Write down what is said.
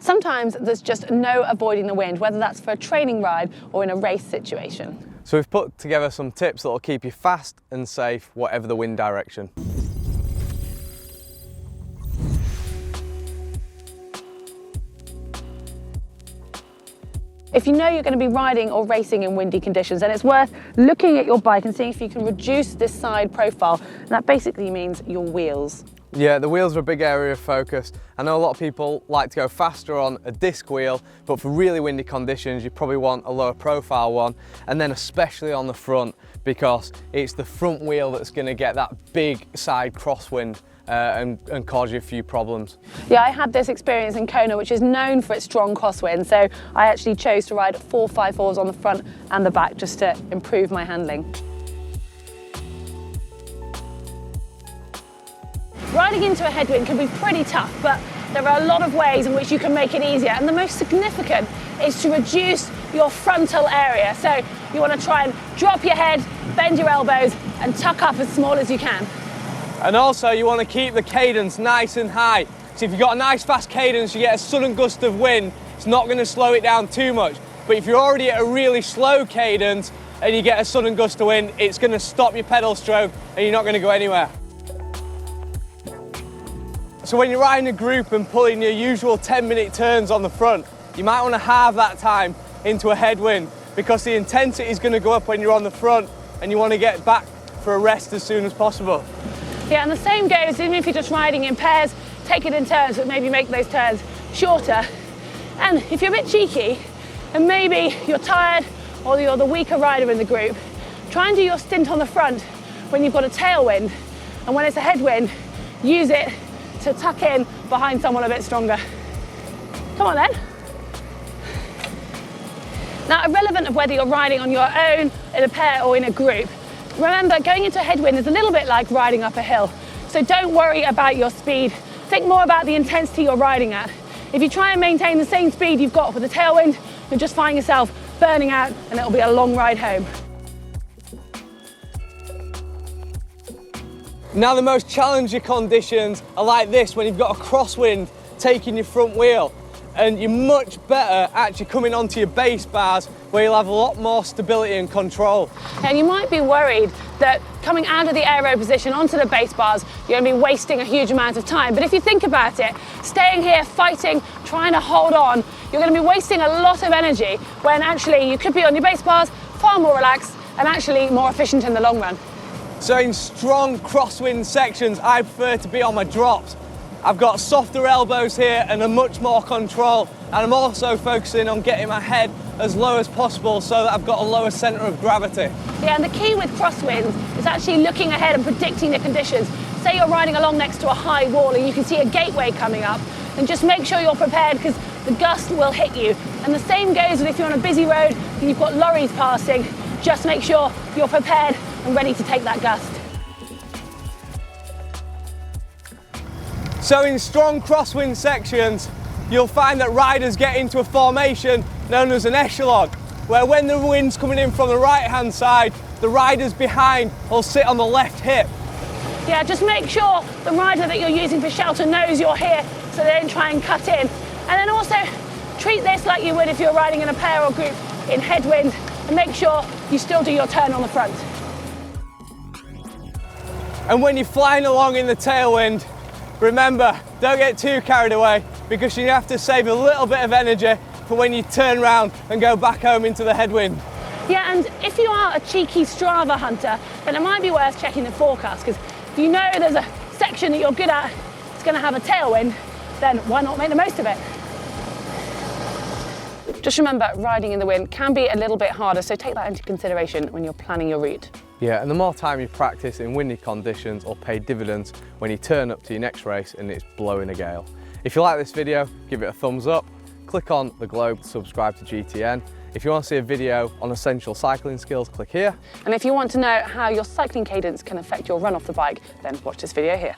sometimes there's just no avoiding the wind, whether that's for a training ride or in a race situation. So we've put together some tips that will keep you fast and safe, whatever the wind direction. If you know you're going to be riding or racing in windy conditions, then it's worth looking at your bike and seeing if you can reduce this side profile. And that basically means your wheels. Yeah, the wheels are a big area of focus. I know a lot of people like to go faster on a disc wheel, but for really windy conditions, you probably want a lower profile one. And then especially on the front, because it's the front wheel that's going to get that big side crosswind and cause you a few problems. Yeah, I had this experience in Kona, which is known for its strong crosswind, so I actually chose to ride 4x4s on the front and the back just to improve my handling. Riding into a headwind can be pretty tough, but there are a lot of ways in which you can make it easier, and the most significant is to reduce your frontal area. So you want to try and drop your head, bend your elbows, and tuck up as small as you can. And also you want to keep the cadence nice and high. So if you've got a nice fast cadence, you get a sudden gust of wind, it's not going to slow it down too much. But if you're already at a really slow cadence and you get a sudden gust of wind, it's going to stop your pedal stroke and you're not going to go anywhere. So when you're riding a group and pulling your usual 10-minute turns on the front, you might want to halve that time into a headwind, because the intensity is going to go up when you're on the front and you want to get back for a rest as soon as possible. Yeah, and the same goes even if you're just riding in pairs, take it in turns, but maybe make those turns shorter. And if you're a bit cheeky and maybe you're tired or you're the weaker rider in the group, try and do your stint on the front when you've got a tailwind, and when it's a headwind, use it to tuck in behind someone a bit stronger. Come on then. Now, irrelevant of whether you're riding on your own, in a pair or in a group, remember, going into a headwind is a little bit like riding up a hill. So don't worry about your speed. Think more about the intensity you're riding at. If you try and maintain the same speed you've got with a tailwind, you'll just find yourself burning out and it'll be a long ride home. Now the most challenging conditions are like this, when you've got a crosswind taking your front wheel, and you're much better actually coming onto your base bars where you'll have a lot more stability and control. And you might be worried that coming out of the aero position onto the base bars, you're going to be wasting a huge amount of time. But if you think about it, staying here, fighting, trying to hold on, you're going to be wasting a lot of energy when actually you could be on your base bars, far more relaxed and actually more efficient in the long run. So in strong crosswind sections, I prefer to be on my drops. I've got softer elbows here and a much more control, and I'm also focusing on getting my head as low as possible so that I've got a lower centre of gravity. Yeah, and the key with crosswinds is actually looking ahead and predicting the conditions. Say you're riding along next to a high wall and you can see a gateway coming up, and just make sure you're prepared because the gust will hit you. And the same goes with if you're on a busy road and you've got lorries passing, just make sure you're prepared and ready to take that gust. So in strong crosswind sections, you'll find that riders get into a formation known as an echelon, where when the wind's coming in from the right-hand side, the riders behind will sit on the left hip. Yeah, just make sure the rider that you're using for shelter knows you're here so they don't try and cut in. And then also treat this like you would if you're riding in a pair or group in headwind, and make sure you still do your turn on the front. And when you're flying along in the tailwind, remember, don't get too carried away, because you have to save a little bit of energy for when you turn around and go back home into the headwind. Yeah, and if you are a cheeky Strava hunter, then it might be worth checking the forecast, because if you know there's a section that you're good at, it's going to have a tailwind, then why not make the most of it? Just remember, riding in the wind can be a little bit harder, so take that into consideration when you're planning your route. Yeah, and the more time you practice in windy conditions will pay dividends when you turn up to your next race and it's blowing a gale. If you like this video, give it a thumbs up, click on the globe to subscribe to GTN. If you want to see a video on essential cycling skills, click here. And if you want to know how your cycling cadence can affect your run off the bike, then watch this video here.